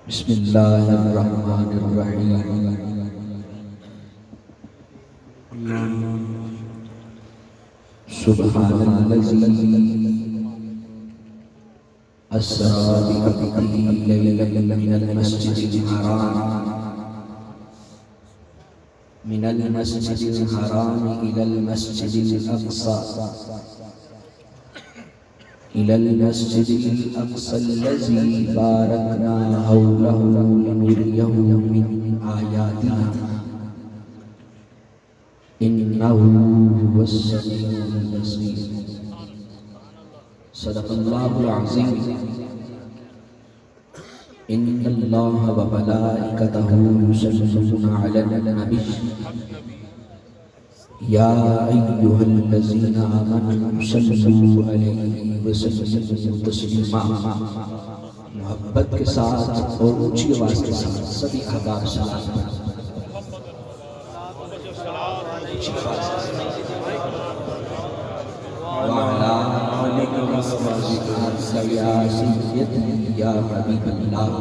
بسم اللہ الرحمن الرحیم سبحان الذی اسری بعبدہ لیلا من المسجد الحرام الى المسجد الاقصى الذي باركنا حوله لنريه من آياتنا إنه هو السميع البصير. صدق الله العظيم. إن الله وملائكته يصلون على النبي يا أيها الذين آمنوا صلوا عليه وسلموا تسلیما. محبت کے ساتھ اور اونچی آواز کے ساتھ سبھی احباب سلام پڑھیں. وعلى آلك وصحبك يا سيدي يا حبيب الله.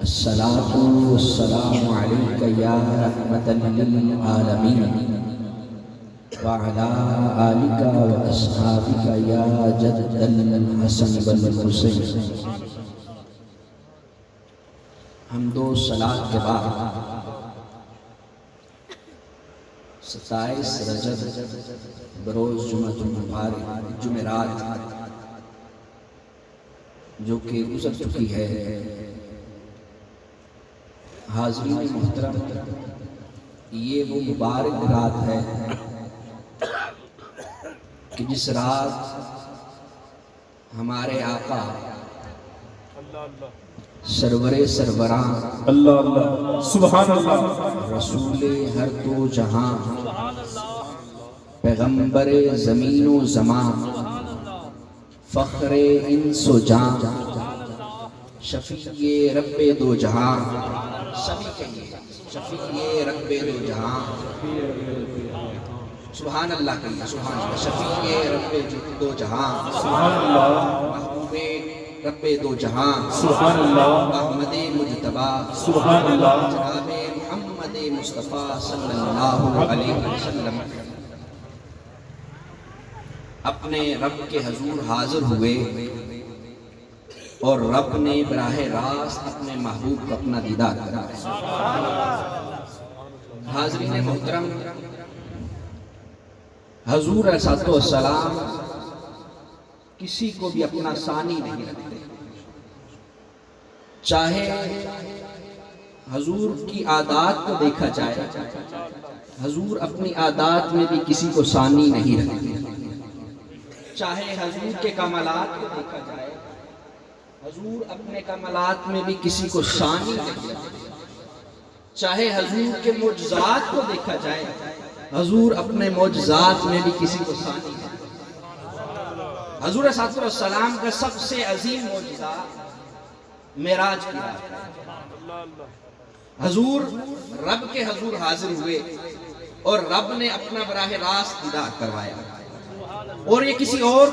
الصلاة والسلام عليك يا رحمة للعالمين وعلى آلك وأصحابك يا جد الحسن والحسين. حمد و صلاة کے بعد 27 رجب بروز جمعۃ المبارک جمعرات جو کہ گزر چکی ہے. حاضرین محترم، یہ وہ مبارک رات ہے کہ جس رات ہمارے آقا سرور سروراں سبحان اللہ رسول ہر دو جہاں پیغمبر زمین و زمان فخر انس و جان شفیع رب دو جہاں. سبھی کہیے شفیع رب دو جہاں. سبحان اللہ کہیے سبحان اللہ. شفیع رب دو جہاں سبحان اللہ محبوب رب دو جہاں سبحان اللہ احمد مجتبیٰ سبحان اللہ جناب محمد مصطفیٰ صلی اللہ علیہ وسلم اپنے رب کے حضور حاضر ہوئے اور رب نے براہ راست اپنے محبوب کو اپنا دیدار کرایا. حاضرین محترم، حضور علیہ السلام کسی کو بھی اپنا ثانی نہیں رکھتے. چاہے حضور کی عادات کو دیکھا جائے، حضور اپنی عادات میں بھی کسی کو ثانی نہیں رکھتے. چاہے حضور کے کمالات کو دیکھا جائے، حضور اپنے کمالات میں بھی کسی کو ثانی نہیں رکھتے. چاہے حضور کے معجزات کو دیکھا جائے، حضور اپنے معجزات میں بھی کسی کو ثانی نہیں رکھتے. حضور صلی اللہ علیہ وسلم کا سب سے عظیم معجزہ معراج کی رات ہے. حضور رب کے حضور حاضر ہوئے اور رب نے اپنا براہ راست دیدار کروایا، اور یہ کسی اور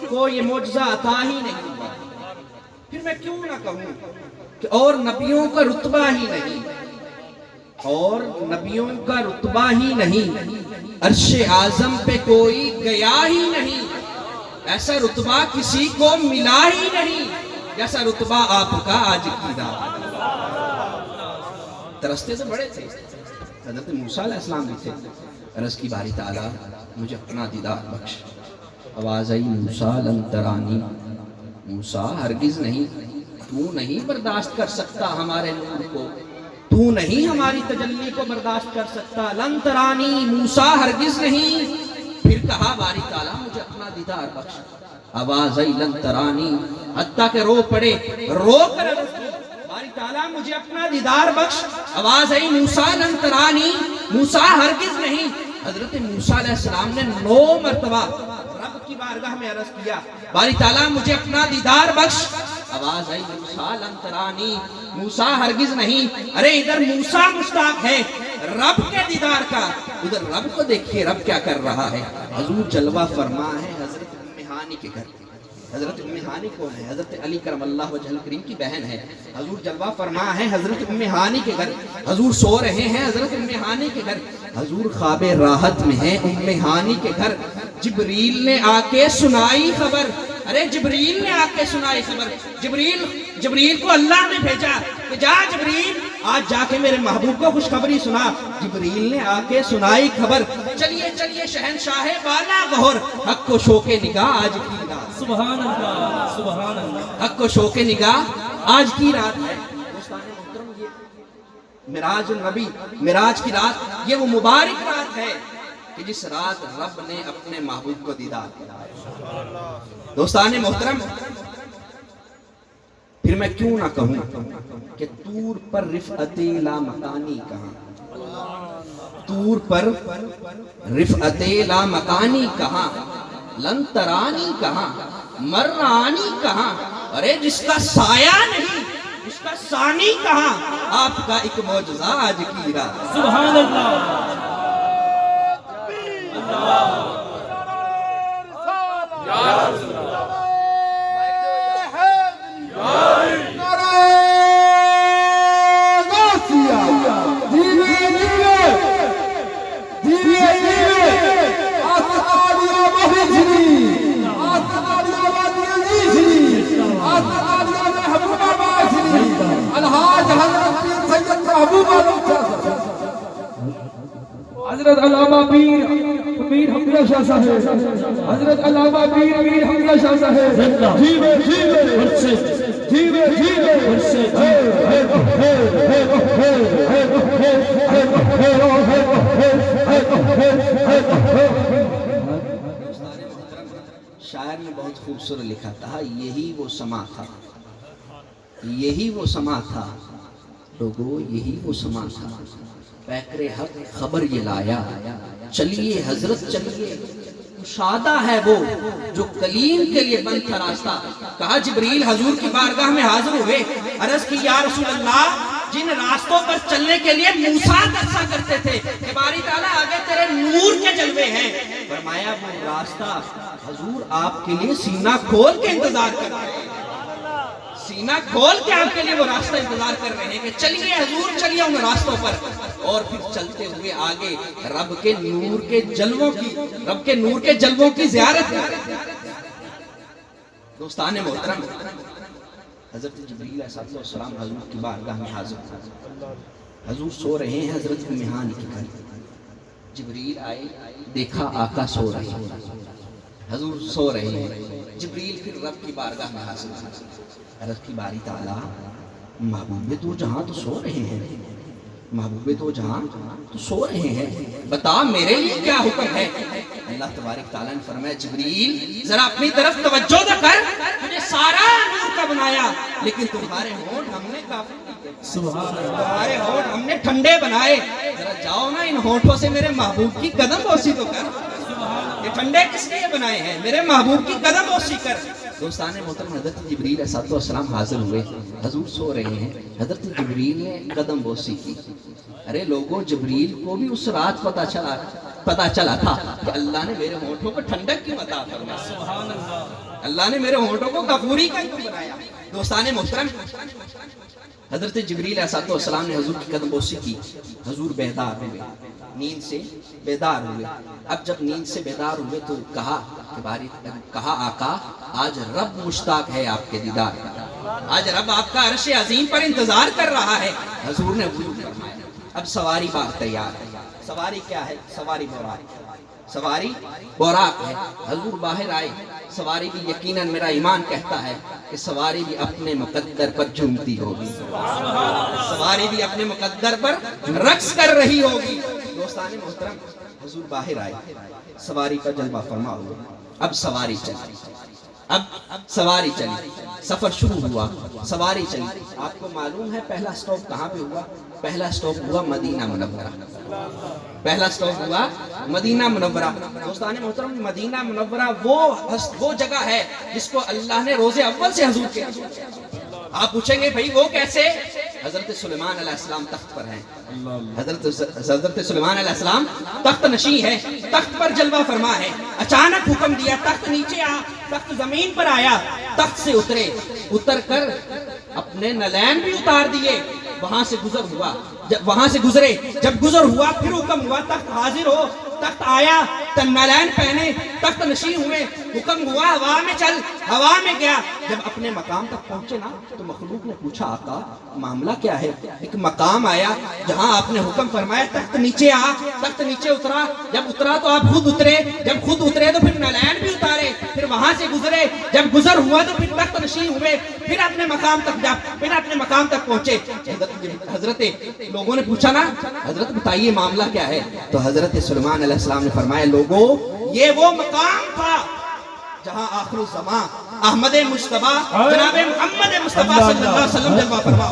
کو یہ معجزہ عطا ہی نہیں ہوا. پھر میں کیوں نہ کہوں کہ اور نبیوں کا رتبہ ہی نہیں، اور نبیوں کا رتبہ ہی نہیں، عرش اعظم پہ کوئی گیا ہی نہیں. ایسا رتبہ کسی کو ملا ہی نہیں جیسا رتبہ آپ کا آج کی رات. ترستے تو بڑے تھے، حضرت موسیٰ علیہ السلام بھی تھے. عرض کی باری تعالیٰ مجھے اپنا دیدار بخش. آواز آئی موسیٰ لن ترانی. موسیٰ ہرگز نہیں، تو نہیں برداشت کر سکتا ہمارے نور کو، تو نہیں ہماری تجلی کو برداشت کر سکتا. لن ترانی موسیٰ ہرگز نہیں. پھر کہا باری تعالیٰ مجھے اپنا دیدار بخش. آواز آئی لن ترانی، حتیٰ کہ رو پڑے، رو کر باری تعالیٰ مجھے اپنا دیدار بخش. آواز آئی موسیٰ لن ترانی، موسیٰ ہرگز نہیں. حضرت موسیٰ علیہ السلام نے 9 مرتبہ رب کی بارگاہ میں عرض کیا باری تعالیٰ مجھے اپنا دیدار بخش. آواز آئی موسیٰ لن ترانی، موسیٰ ہرگز نہیں. ارے ادھر موسیٰ مشتاق ہے رب کے دیدار کا، ادھر رب کو دیکھیے رب کیا کر رہا ہے. حضور جلوہ فرما ہے حضرت ام ہانی کے گھر. حضرت ام ہانی کون ہے؟ حضرت علی کرم اللہ وجہ الکریم کی بہن ہے. حضور جلوہ فرما ہے حضرت ام ہانی کے گھر. حضور سو رہے ہیں حضرت ام ہانی کے گھر. حضور خواب راحت میں ہیں ام ہانی کے گھر. جبریل نے آ کے سنائی خبر. ارے جبریل نے آ کے سنائی خبر. جبریل کو اللہ نے بھیجا کہ جا جبریل آج جا کے میرے محبوب کو خوشخبری سنا. جبریل نے آ کے سنائی خبر. چلیے چلیے شہنشاہ بالا غور، حق کو شوق نگاہ آج کی رات. سبحان اللہ سبحان اللہ. حق کو شوق نگاہ آج کی رات ہے. دوستان محترم، یہ معراج النبی، معراج کی رات، یہ وہ مبارک رات ہے کہ جس رات رب نے اپنے محبوب کو دیدار کیا. دوستان محترم، پھر میں کیوں نہ کہوں کہ طور پر رفعت لا مکانی کہاں، طور پر رفعت لا مکانی کہاں، لن ترانی کہاں، مرانی کہاں. ارے جس کا سایہ نہیں، جس کا ثانی کہاں، آپ کا ایک معجزہ آج کی رات. سبحان اللہ. حضرت علامہ پیر حمزہ شاہ صاحب، حضرت علامہ پیر حمزہ شاہ صاحب، جیوے جیوے شاعر نے بہت خوبصورت لکھا تھا، یہی وہ سما تھا، یہی وہ سما تھا لوگو، یہی وہ سما تھا. پیکر حق خبر یہ لایا، چلیے حضرت چلیے، شادہ ہے وہ جو کلیم کے لیے بند تھا راستہ. کہا جبریل حضور کی بارگاہ میں حاضر ہوئے، عرض کی یا رسول اللہ، جن راستوں پر چلنے کے لیے موسیٰ ترسا کرتے تھے کہ باری تعالیٰ آگے تیرے نور کے جلوے ہیں. فرمایا وہ راستہ حضور آپ کے لیے سینہ کھول کے انتظار کر رہے ہیں، سینہ کھول کے آپ کے لیے وہ راستہ انتظار کر رہے ہیں کہ چلیے حضور چلیے ان راستوں پر. اور پھر چلتے ہوئے آگے رب کے نور کے جلووں کی، رب کے نور کے جلووں کی زیارت. دوستان محترم، حضرت جبریل علیہ السلام حضور کی بارگاہ میں حاضر تھا. حضور سو رہے ہیں حضرت ام ہانی کے گھر. جبریل آئے، دیکھا آقا سو رہے ہیں، حضور سو رہے ہیں. جبریل پھر رب کی بارگاہ میں حاضر تھا. عرض کی باری تعالیٰ، محبوب تو جہاں تو سو رہے ہیں، محبوب تو جہاں تو سو رہے ہیں، بتا میرے لیے کیا حکم ہے. اللہ تبارک تعالیٰ نے فرمایا جبریل ذرا اپنی طرف توجہ نہ کر، تجھے سارا نور کا بنایا لیکن تمہارے ہونٹ ہم نے کافی کیے، تمہارے ہونٹ ہم نے ٹھنڈے بنائے. ذرا جاؤ نا ان ہونٹوں سے میرے محبوب کی قدم بوسی تو کر. یہ ٹھنڈے کس لیے بنائے ہیں؟ میرے محبوب کی قدم بوسی کر. دوستان محترم، حضرت جبریل علیہ السلام حاضر ہوئے، حضور سو رہے ہیں. حضرت جبریل نے قدم بوسی کی. ارے لوگوں، جبریل کو بھی اس رات پتا چلا تھا کہ اللہ نے میرے ہونٹوں کو ٹھنڈک کیوں عطا فرمائی، اللہ نے میرے ہونٹوں کو کافوری کا کیوں بنایا. دوستان محترم، حضرت جبریل علیہ السلام نے حضور کی قدم بوسی کی. حضور بیدار ہوئے، نیند سے بیدار ہوئے. اب جب نیند سے بیدار ہوئے تو کہا آقا آج رب مشتاق ہے آپ کے دیدار کا، آج رب آپ کا عرش عظیم پر انتظار کر رہا ہے. حضور نے وضو فرمایا. اب سواری بار تیار ہے. سواری کیا ہے؟ سواری براق، سواری براق ہے. حضور باہر آئے. سواری بھی یقیناً میرا ایمان کہتا ہے کہ سواری بھی اپنے مقدر پر جھومتی ہوگی، سواری بھی اپنے مقدر پر رقص کر رہی ہوگی. دوستان محترم، حضور باہر آئے، سواری کا جلوہ فرما ہوا. اب سواری چلی، اب سواری چلی، سفر شروع ہوا، سواری چلی. آپ کو معلوم ہے پہلا سٹاپ کہاں پہ ہوا؟ پہلا سٹاپ ہوا مدینہ منورہ. پہلا سٹاپ ہوا مدینہ منورہ. دوستان محترم، مدینہ منورہ وہ جگہ ہے جس کو اللہ نے روز اول سے حضور کے. آپ پوچھیں گے بھئی وہ کیسے؟ حضرت سلیمان علیہ السلام تخت پر ہیں. حضرت سلیمان علیہ السلام تخت نشین ہے, تخت پر جلوہ فرما ہے. اچانک حکم دیا تخت نیچے آ, تخت زمین پر آیا, تخت سے اترے, اتر کر اپنے نلین بھی اتار دیے, وہاں سے گزر ہوا, وہاں سے گزرے, جب گزر ہوا پھر حکم ہوا تخت حاضر ہو, تخت آیا, نلین پہنے, تخت نشین ہوئے, حکم ہوا ہوا میں چل, ہوا میں گیا. جب اپنے مقام تک پہنچے نا تو مخلوق نے پوچھا آقا معاملہ کیا ہے؟ ایک مقام آیا جہاں آپ نے حکم فرمایا تخت نیچے آ, تخت نیچے اترا, جب اترا تو آپ خود اترے, جب خود اترے تو پھر نلین بھی اتارے, پھر وہاں سے گزرے, جب گزر ہوا تو پھر تخت نشین ہوئے, پھر اپنے مقام تک جا, پھر اپنے مقام تک پہنچے. حضرت لوگوں نے پوچھا نا حضرت بتائیے معاملہ کیا ہے؟ تو حضرت سلیمان علیہ السلام نے فرمایا لوگوں یہ وہ مقام تھا جہاں آخر الزمان احمد مجتبیٰ جناب محمد مصطفیٰ صلی اللہ علیہ وسلم جلوہ فرما.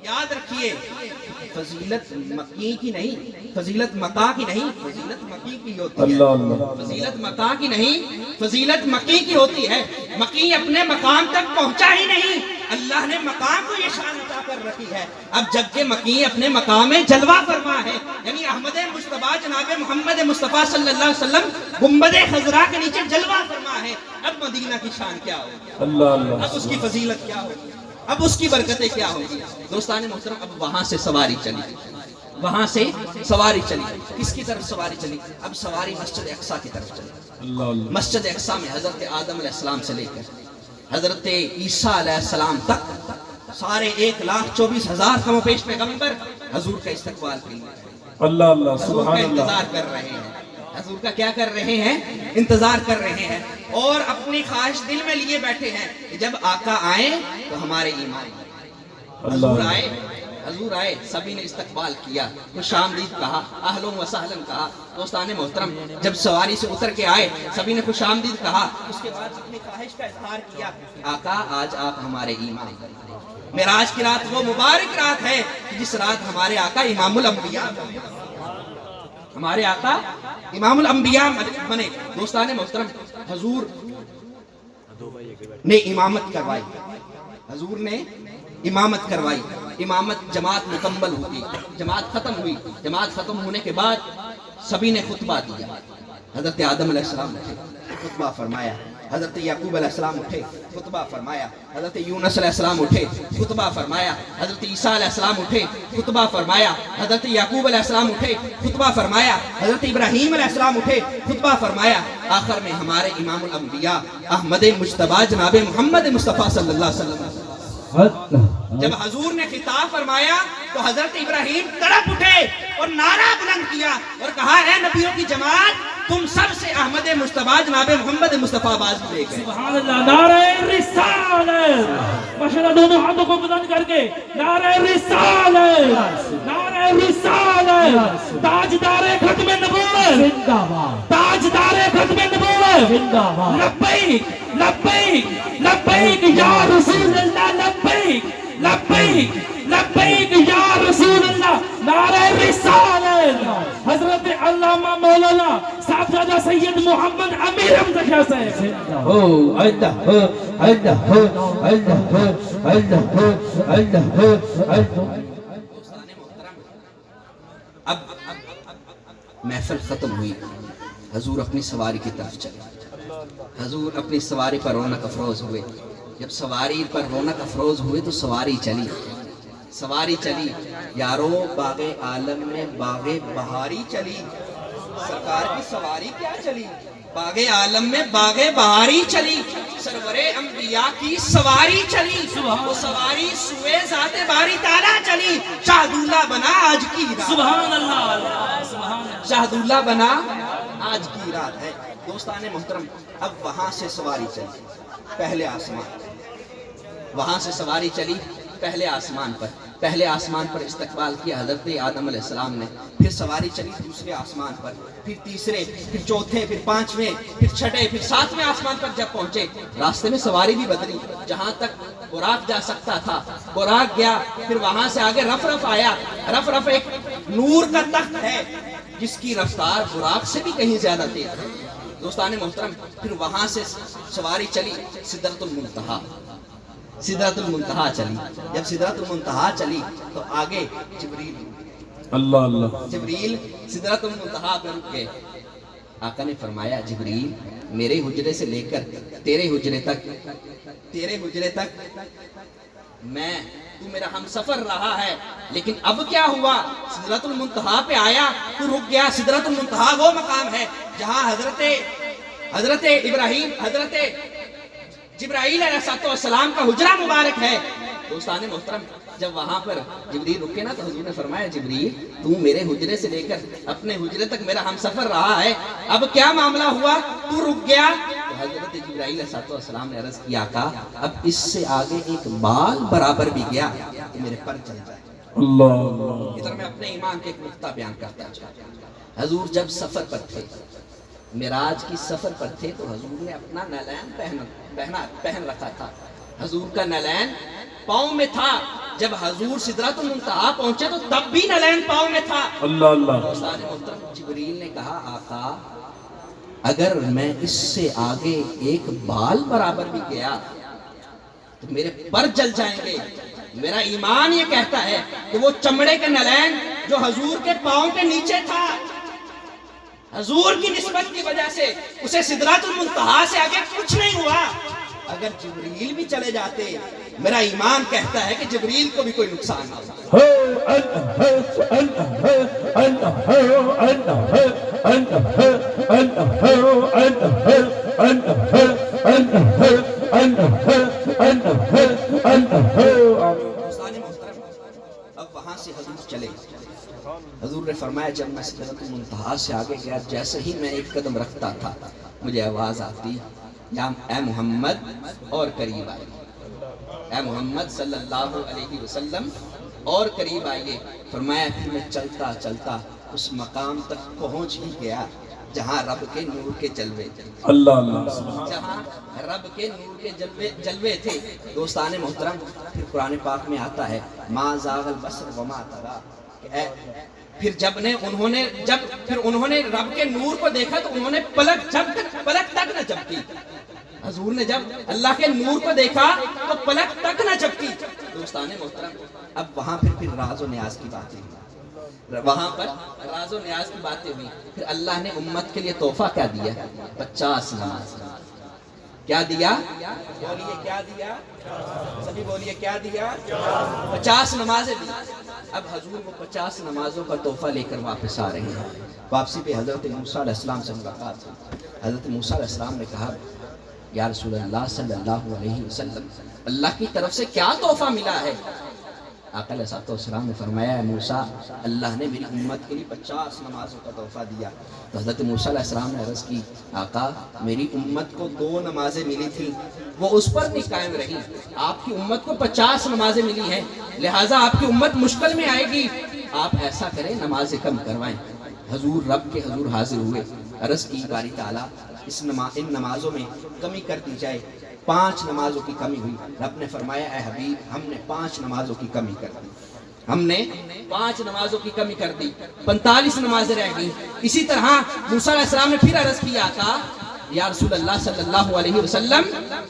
یاد رکھیے فضیلت مکی کی نہیں, فضیلت مکہ کی نہیں, فضیلت مکی کی ہوتی ہے. فضیلت مکہ کی نہیں, فضیلت مکی کی ہوتی ہے. مکی اپنے مقام تک پہنچا ہی نہیں, اللہ نے مقام کو یہ شان عطا کر رکھی ہے. اب جبکہ مکی اپنے مقام میں جلوہ فرما ہے, یعنی احمد مجتبیٰ جناب محمد مصطفیٰ صلی اللہ علیہ وسلم گنبد خضرا کے نیچے جلوہ فرما ہے. اب مدینہ کی شان کیا ہوگی, اب اس کی فضیلت کیا ہوگی, اب اس کی برکتیں کیا ہوگی. دوستان محترم اب وہاں سے سواری چلی, وہاں سے سواری چلی, کس کی طرف سواری چلی؟ اب سواری مسجد اقصیٰ کی طرف چلی. مسجد اقصیٰ میں حضرت آدم علیہ السلام سے لے کر حضرت عیسیٰ علیہ السلام تک سارے 1,24,000 کم و پیش پیغمبر حضور کا استقبال کیے, حضور کا انتظار کر رہے ہیں. حضور کا کیا کر رہے ہیں؟ انتظار کر رہے ہیں, اور اپنی خواہش دل میں لیے بیٹھے ہیں کہ جب آقا آئیں تو ہمارے ایمان. حضور آئے, حضور آئے, سبھی نے استقبال کیا, خوش آمدید کہا, اہلا و سہلا کہا. دوستان محترم جب سواری سے اتر کے آئے سبھی نے خوش آمدید کہا, اس کے بعد اپنی خواہش کا اظہار کیا, آقا آج آپ ہمارے ایمان. معراج کی رات وہ مبارک رات ہے جس رات ہمارے آقا امام الانبیاء, ہمارے آقا امام الانبیاء بنے. دوستان محترم حضور نے امامت کروائی, حضور نے امامت کروائی. امامت جماعت مکمل ہوئی, جماعت ختم ہوئی, جماعت ختم ہونے کے بعد سبھی نے خطبہ دیا. حضرت آدم علیہ السلام اٹھے, خطبہ فرمایا. حضرت یعقوب علیہ السلام اٹھے, خطبہ فرمایا. حضرت یونس علیہ السلام اٹھے, خطبہ فرمایا. حضرت عیسیٰ علیہ السلام اٹھے, خطبہ فرمایا. حضرت یعقوب علیہ السلام اٹھے, خطبہ فرمایا. حضرت ابراہیم علیہ السلام اٹھے, خطبہ فرمایا. آخر میں ہمارے امام الانبیاء احمد مجتبیٰ جناب محمد مصطفیٰ صلی اللہ علیہ وسلم جب حضور نے خطاب فرمایا تو حضرت ابراہیم تڑپ اٹھے اور نعرہ بلند کیا اور کہا اے نبیوں کی جماعت تم سب سے احمد مجتبیٰ جناب محمد مصطفیٰ باز لے گئے. سبحان اللہ, نعرہ رسالت, ماشاءاللہ دونوں ہاتھوں کو بلند کر کے نعرہ رسالت, نعرہ رسالت. تاجدار ختم نبوت زندہ باد, تاجدار ختم نبوت زندہ باد. لبیک لبیک لبیک یا رسول اللہ, لبیک لبیک لبیک یا رسول اللہ. نعرہ رسالت. حضرت علامہ مولانا صاحبزادہ سید محمد امیر حمزہ شاہ صاحب. اب محفل ختم ہوئی, حضور اپنی سواری کی طرف چلے. حضور اپنی سواری پر رونق افروز ہوئے. جب سواری پر رونق افروز ہوئے تو سواری چلی, سواری چلی. یارو باغ عالم میں باغ بہاری چلی, سرکار کی سواری کیا چلی؟ باغ عالم میں باغ بہاری چلی. سرور انبیاء کی سواری چلی, وہ سواری سوئے ذات باری تعالیٰ چلی. شاہداللہ بنا آج کی رات, سبحان اللہ, سبحان اللہ. شاہداللہ بنا آج کی رات ہے. دوستان محترم اب وہاں سے سواری چلی پہلے آسمان, وہاں سے سواری چلی پہلے آسمان پر. پہلے آسمان پر استقبال کیا حضرت آدم علیہ السلام نے, پھر سواری چلی دوسرے آسمان پر, پھر تیسرے, پھر چوتھے, پھر پانچویں, پھر چھٹے, پھر ساتویں آسمان پر جب پہنچے راستے میں سواری بھی بدلی. جہاں تک براق جا سکتا تھا براق گیا, پھر وہاں سے آگے رف رف آیا. رف رف ایک نور کا تخت ہے جس کی رفتار براق سے بھی کہیں زیادہ تیز ہے۔ دوستان محترم، پھر وہاں سے سواری چلی سدرۃ المنتہا، سدرۃ المنتہا چلی۔ جب سدرۃ المنتہا چلی تو آگے جبریل، اللہ اللہ، جبریل سدرۃ المنتہا پر رک گئے۔ آقا نے فرمایا جبریل میرے حجرے سے لے کر تیرے حجرے تک میں تو میرا ہم سفر رہا ہے، لیکن اب کیا ہوا؟ سدرۃ المنتہا پہ آیا تو رک گیا۔ سدرۃ المنتہا وہ مقام ہے جہاں حضرت ابراہیم، حضرت جبرائیل علیہ السلام کا حجرہ مبارک ہے۔ دوستان محترم، جب وہاں پر جبریل رکے نا تو حضور نے فرمایا جبریل تو میرے حجرے سے لے کر اپنے حجرے تک میرا ہم سفر رہا ہے، اب کیا معاملہ ہوا تو رک گیا؟ تو حضرت جبرائیل علیہ السلام نے عرض کیا آقا اب اس سے آگے ایک بال برابر بھی گیا تو میرے پر چل جائے۔ اللہ اللہ، ادھر میں اپنے ایمان کے ایک نقطہ بیان کرتا ہوں۔ حضور جب سفر پر تھے، معراج کی سفر پر تھے، تو حضور نے اپنا نالین پہن رکھا تھا۔ حضور کا نالین پاؤں میں تھا۔ جب حضور سدرۃ المنتہا پہنچے تو تب بھی نالین پاؤں میں تھا۔ اللہ اللہ، دوستان محترم، جبریل نے کہا آقا اگر میں اس سے آگے ایک بال برابر بھی گیا تو میرے پر جل جائیں گے۔ میرا ایمان یہ کہتا ہے کہ وہ چمڑے کے نالین جو حضور کے پاؤں کے نیچے تھا، حضور کی نسبت کی وجہ سے اسے سدرۃ المنتہا سے آگے کچھ نہیں ہوا۔ اگر جبریل بھی چلے جاتے، میرا ایمان کہتا ہے کہ جبریل کو بھی کوئی نقصان نہ ہوتا۔ دوستان محترم، اب وہاں سے حضور چلے۔ حضور نے فرمایا جب میں سدرۃ المنتہا سے آگے گیا، جیسے ہی میں ایک قدم رکھتا تھا مجھے آواز آتی یا اے محمد اور قریب آئیے، اے محمد صلی اللہ علیہ وسلم اور قریب آئیے۔ فرمایا پھر میں چلتا چلتا اس مقام تک پہنچ ہی گیا جہاں رب کے نور کے جلوے تھے۔ اللہ اللہ، جہاں رب کے نور کے جلوے تھے۔ دوستان محترم، پھر قرآن پاک میں آتا ہے ما زاغ البصر وما طغى، پھر انہوں نے رب کے نور کو دیکھا تو انہوں نے پلک تک نہ جھپکی۔ حضور نے جب اللہ کے نور کو دیکھا تو پلک تک نہ جھپکی۔ دوستان محترم، اب وہاں پھر راز و نیاز کی باتیں ہوئی، وہاں پر راز و نیاز کی باتیں ہوئی۔ پھر اللہ نے امت کے لیے تحفہ کیا دیا؟ 50 نماز۔ کیا دیا؟ بولیے کیا دیا؟ سبھی بولیے کیا دیا؟ 50 نمازیں دی۔ اب حضور وہ 50 نمازوں کا تحفہ لے کر واپس آ رہے ہیں۔ واپسی پہ حضرت موسیٰ علیہ السلام سے ملاقات ہوئی۔ حضرت موسیٰ علیہ السلام نے کہا یا رسول اللہ صلی اللہ علیہ وسلم اللہ کی طرف سے کیا تحفہ ملا ہے؟ آقا علیہ السلام نے فرمایا موسیٰ اللہ نے میری امت کے لیے 50 نمازوں کا تحفہ دیا۔ تو حضرت موسیٰ علیہ السلام نے عرض کی آقا میری امت کو 2 نمازیں ملی تھی، وہ اس پر نہیں قائم رہی، آپ کی امت کو 50 نمازیں ملی ہیں، لہٰذا آپ کی امت مشکل میں آئے گی، آپ ایسا کریں نمازیں کم کروائیں۔ حضور رب کے حضور حاضر ہوئے، عرض کی باری تعالیٰ ان نمازوں میں کمی کر دی جائے۔ 5 نمازوں کی کمی ہوئی۔ رب نے فرمایا اے حبیب ہم نے 5 نمازوں کی کمی کر دی، ہم نے 5 نمازوں کی کمی کر دی، 45 نمازیں رہ گئیں۔ اسی طرح موسیٰ علیہ السلام نے پھر عرض کیا تھا یا رسول اللہ صلی اللہ علیہ وسلم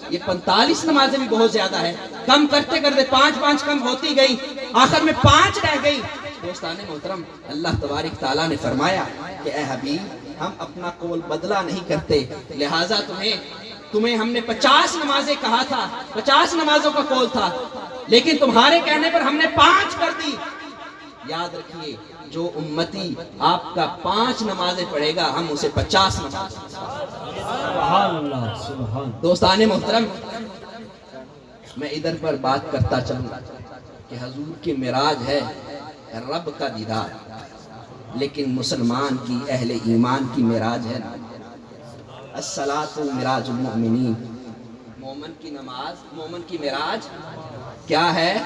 یہ 45 نمازیں بھی بہت زیادہ ہے، کم کرتے کرتے 5 کم ہوتی گئی، آخر میں 5 رہ گئی۔ دوستان محترم، اللہ تبارک تعالیٰ نے فرمایا کہ اے حبیب ہم اپنا قول بدلہ نہیں کرتے، لہٰذا تمہیں ہم نے 50 نمازیں کہا تھا، 50 نمازوں کا قول تھا، لیکن تمہارے کہنے پر ہم نے 5 کر دی۔ یاد رکھیے جو امتی آپ کا 5 نمازیں پڑھے گا ہم اسے 50 نمازیں۔ سبحان اللہ، سبحان۔ دوستان محترم، میں ادھر پر بات کرتا چلوں کہ حضور کی معراج ہے رب کا دیدار، لیکن مسلمان کی اہل ایمان کی معراج ہے الصلاۃ معراج المؤمنین، مومن کی نماز، مومن کی معراج کیا ہے؟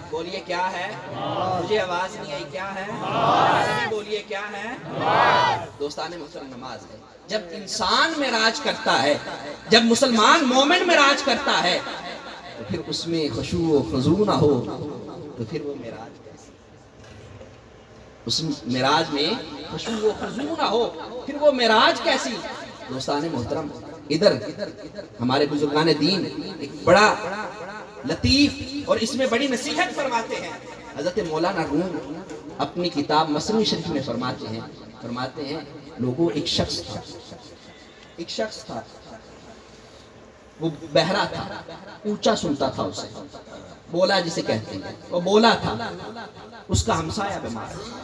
بولیے کیا ہے؟ مجھے آواز نہیں آئی، کیا ہے؟ بولیے کیا ہے؟ دوستان محترم نماز ہے۔ جب انسان معراج کرتا ہے، جب مسلمان مومن معراج کرتا ہے تو پھر اس میں خشوع و خضوع نہ ہو تو پھر وہ معراج کیسے؟ اس معراج میں خشوع و خضوع نہ ہو پھر وہ معراج کیسی؟ دوستان محترم، ادھر ہمارے بزرگان دین ایک بڑا لطیف اور اس میں بڑی نصیحت فرماتے ہیں۔ حضرت مولانا روم اپنی کتاب مثنوی شریف میں فرماتے ہیں لوگوں ایک شخص تھا وہ بہرا تھا، اونچا سنتا تھا، اسے بولا جسے کہتے ہیں، وہ بولا تھا، اس کا ہمسایہ بیمار ہوا۔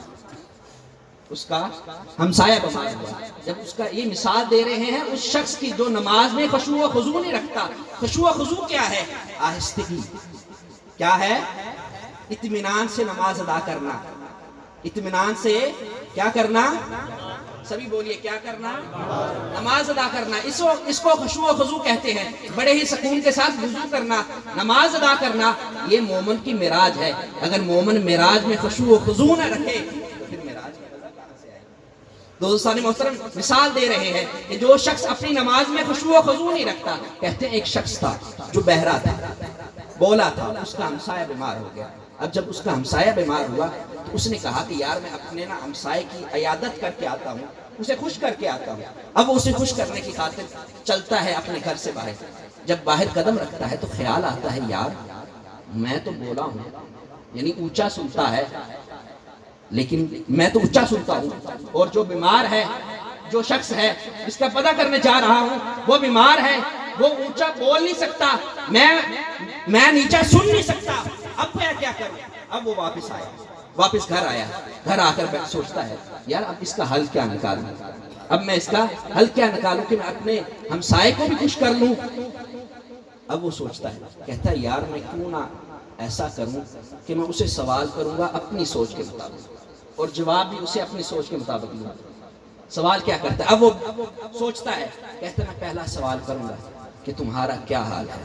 جب اس کا یہ مثال دے رہے ہیں اس شخص کی جو نماز میں خشوع و خضوع نہیں رکھتا۔ خشوع و خضوع کیا ہے؟ آہستگی۔ کیا ہے؟ اطمینان سے نماز ادا کرنا، اطمینان سے کیا کرنا؟ سبھی بولیے، کیا کرنا؟ نماز ادا کرنا۔ اس کو خشوع و خضوع کہتے ہیں۔ بڑے ہی سکون کے ساتھ وضو کرنا، نماز ادا کرنا، یہ مومن کی معراج ہے۔ اگر مومن معراج میں خشوع و خضوع نہ رکھے تو پھر معراج کی رضا کہاں سے آئے گی؟ دوستان محترم مثال دے رہے ہیں کہ جو شخص اپنی نماز میں خشوع و خضوع نہیں رکھتا، کہتے ہیں ایک شخص تھا جو بہرا تھا، بولا تھا، اس کا ہمسایہ بیمار ہو گیا۔ اب جب اس کا ہمسایہ بیمار ہوا تو اس نے کہا کہ یار میں اپنے ہمسائے کی عیادت کر کے آتا ہوں، اسے خوش کر کے آتا ہوں۔ اب وہ اسے خوش کرنے کی خاطر چلتا ہے اپنے گھر سے باہر۔ جب باہر قدم رکھتا ہے تو خیال آتا ہے یار میں تو بولا ہوں، یعنی اونچا سنتا ہے، لیکن میں تو اونچا سنتا ہوں، اور جو بیمار ہے، جو شخص ہے جس کا پتہ کرنے جا رہا ہوں وہ بیمار ہے، وہ اونچا بول نہیں سکتا، میں نیچا سن نہیں سکتا، اب میں کیا کروں؟ اب وہ واپس گھر آیا، گھر آ کر سوچتا ہے یار اب اس کا حل کیا نکالوں، اب میں اس کا حل کیا نکالوں کہ میں اپنے ہمسائے کو بھی خوش کر لوں۔ اب وہ سوچتا ہے، کہتا ہے یار میں کیوں نہ ایسا کروں کہ میں اسے سوال کروں گا اپنی سوچ کے مطابق، اور جواب بھی اسے اپنی سوچ کے مطابق دوں۔ سوال کیا کرتا ہے؟ اب وہ سوچتا ہے، کہتا ہے میں پہلا سوال کروں گا کہ تمہارا کیا حال ہے،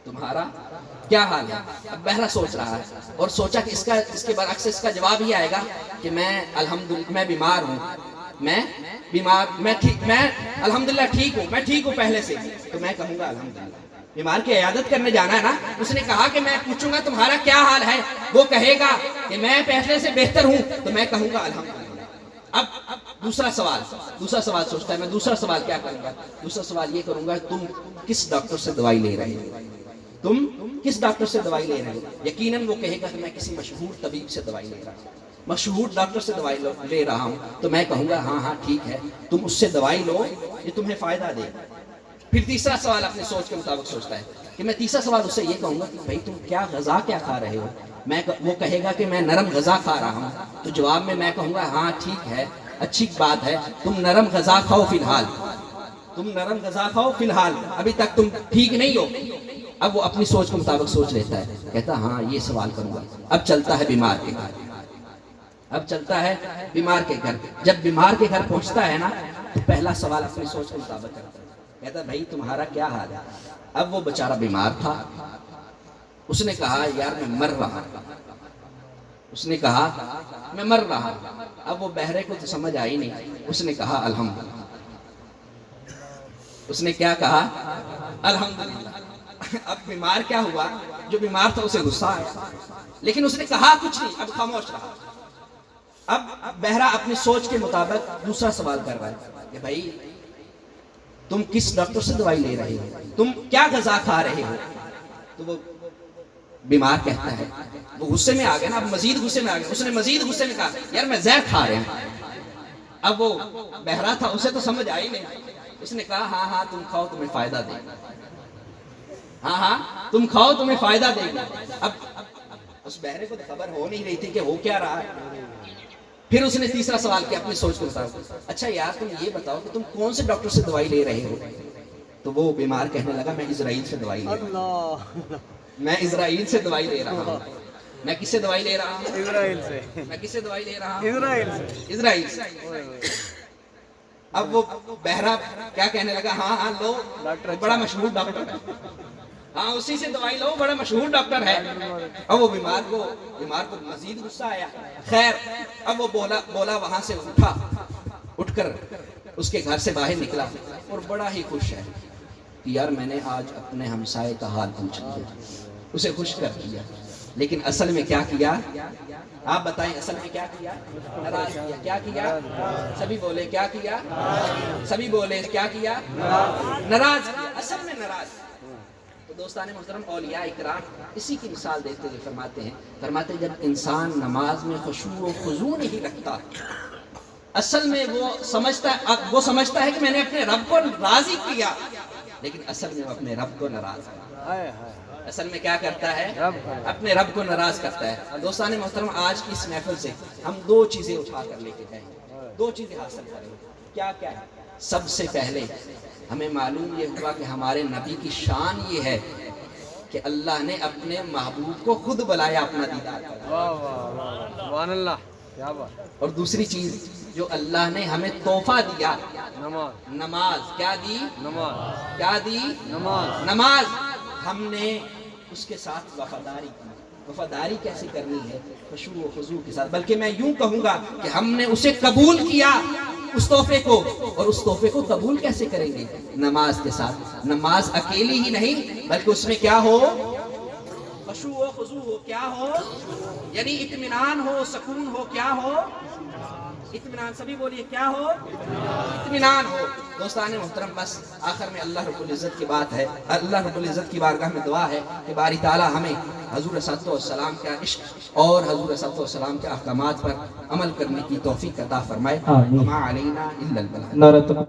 تمہارا کیا حال ہے؟ اب بہرا سوچ رہا ہے اور سوچا کہ اس کے برعکس اس کا جواب ہی آئے گا کہ میں الحمدللہ میں بیمار ہوں، میں الحمدللہ ٹھیک ہوں، میں ٹھیک ہوں پہلے سے، تو میں کہوں گا الحمدللہ۔ بیمار کی عیادت کرنے جانا ہے نا، اس نے کہا کہ میں پوچھوں گا تمہارا کیا حال ہے، وہ کہے گا کہ میں پہلے سے بہتر ہوں، تو میں کہوں گا الحمدللہ۔ اب دوسرا سوال سوچتا ہے، میں دوسرا سوال کیا کروں گا؟ دوسرا سوال یہ کروں گا تم کس ڈاکٹر سے دوائی لے رہے ہو، تم کس ڈاکٹر سے دوائی لے رہے ہو؟ یقیناً وہ کہے گا کہ میں کسی مشہور طبیب سے دوائی لے رہا ہوں، مشہور ڈاکٹر سے دوائی لے رہا ہوں، تو میں کہوں گا ہاں ٹھیک ہے، تم اس سے دوائی لو، یہ تمہیں فائدہ دے۔ پھر تیسرا سوال اپنے سوچ کے مطابق سوچتا ہے کہ میں تیسرا سوال اس سے یہ کہوں گا کہ بھائی تم کیا غذا کیا کھا رہے ہو؟ وہ کہے گا کہ میں نرم غذا کھا رہا ہوں، تو جواب میں کہوں گا ہاں ٹھیک ہے، اچھی بات ہے، تم نرم غذا کھاؤ فی الحال، تم نرم غذا کھاؤ فی الحال، ابھی تک تم ٹھیک نہیں ہو۔ اب وہ اپنی سوچ کے مطابق سوچ لیتا ہے، کہتا ہاں یہ سوال کروں گا۔ اب چلتا ہے بیمار کے گھر، جب بیمار کے گھر پہنچتا ہے نا تو پہلا سوال اپنی سوچ کے مطابق کرتا ہے، کہتا ہے بھائی تمہارا کیا حال ہے؟ اب وہ بیچارہ بیمار تھا، اس نے کہا یار میں مر رہا، اب وہ بہرے کو تو سمجھ آئی نہیں، اس نے کہا الحمدللہ۔ اس نے کیا کہا؟ الحمدللہ۔ اب بیمار کیا ہوا؟ جو بیمار تھا اسے غصہ آیا، لیکن اس نے کہا کچھ نہیں، اب خاموش رہا۔ اب بہرا اپنی سوچ کے مطابق دوسرا سوال کر رہا ہے کہ بھائی تم کس ڈاکٹر سے دوائی لے رہے ہو، تم کیا غذا کھا رہے ہو؟ تو وہ بیمار کہتا ہے، وہ غصے میں آ گیا نا، اب مزید غصے میں آ گیا، اس نے مزید غصے میں کہا یار میں زہر کھا رہا ہوں۔ اب وہ بہرا تھا، اسے تو سمجھ آئی نہیں، اس نے کہا ہاں تم کھاؤ تمہیں فائدہ دے گا، ہاں تم کھاؤ تمہیں فائدہ دے گا۔ اب اس بہرے کو خبر ہو نہیں رہی تھی کہ ہو کیا رہا ہے۔ پھر اس نے تیسرا سوال کیا اپنی سوچ کے مطابق، اچھا یار تم یہ بتاؤ کہ تم کون سے ڈاکٹر سے دوائی لے رہے ہو؟ تو وہ بیمار کہنے لگا میں اسرائیل سے دوائی لے رہا ہوں، میں اسرائیل سے دوائی لے رہا ہوں۔ میں کس سے دوائی لے رہا ہوں؟ اسرائیل سے۔ میں کس سے دوائی لے رہا ہوں؟ اسرائیل سے۔ اب وہ بہرا کیا کہنے لگا، ہاں لو، بڑا مشہور ڈاکٹر ہے، ہاں اسی سے دوائی لو، بڑا مشہور ڈاکٹر ہے۔ اب وہ بیمار کو مزید غصہ آیا، خیر اب وہ بولا وہاں سے اٹھ کر اس کے گھر سے باہر نکلا اور بڑا ہی خوش ہے کہ یار میں نے آج اپنے ہمسائے کا حال پوچھ لیا، اسے خوش کر دیا۔ لیکن اصل میں کیا کیا؟ آپ بتائیں اصل میں کیا کیا؟ ناراض کیا. کیا کیا؟ سبھی بولے کیا کیا؟ سبھی بولے کیا کیا؟ ناراض کیا. اصل میں ناراض. تو دوستان محترم اولیاء اکرام اسی کی مثال دیتے ہوئے فرماتے ہیں جب انسان نماز میں خشوع و خضوع نہیں رکھتا، اصل میں وہ سمجھتا ہے کہ میں نے اپنے رب کو راضی کیا، لیکن اصل میں وہ اپنے رب کو ناراض کرتا ہے. اصل میں کیا کرتا ہے؟ اپنے رب کو ناراض کرتا ہے. دوستان محترم آج کی اس محفل سے ہم دو چیزیں اٹھا کر لے کے جائیں گے، دو چیزیں حاصل کریں گے. کیا کیا ہے؟ سب سے پہلے ہمیں معلوم یہ ہوا کہ ہمارے نبی کی شان یہ ہے کہ اللہ نے اپنے محبوب کو خود بلایا اپنا دیدار کرنے. سبحان اللہ، کیا بات. اور دوسری چیز جو اللہ نے ہمیں تحفہ دیا، نماز. کیا دی؟ نماز. کیا دی؟ نماز. ہم نے اس کے ساتھ وفاداری کی. وفاداری کیسے کرنی ہے؟ خشوع و خضوع کے ساتھ. بلکہ میں یوں کہوں گا کہ ہم نے اسے قبول کیا اس تحفے کو، اور اس تحفے کو قبول کیسے کریں گے؟ نماز کے ساتھ. نماز اکیلی ہی نہیں بلکہ اس میں کیا ہو؟ خشوع و خضوع ہو. کیا ہو؟ یعنی اطمینان ہو، سکون ہو. کیا ہو؟ اطمینان. سبھی بولیے کیا ہو؟ اطمینان ہو. دوستان محترم بس آخر میں اللہ رب العزت کی بات ہے، اللہ رب العزت کی بارگاہ میں دعا ہے کہ باری تعالیٰ ہمیں حضور صلی اللہ علیہ وسلم کا عشق اور حضور صلی اللہ علیہ وسلم کے احکامات پر عمل کرنے کی توفیق عطا فرمائے. وما علینا الا البلاغ.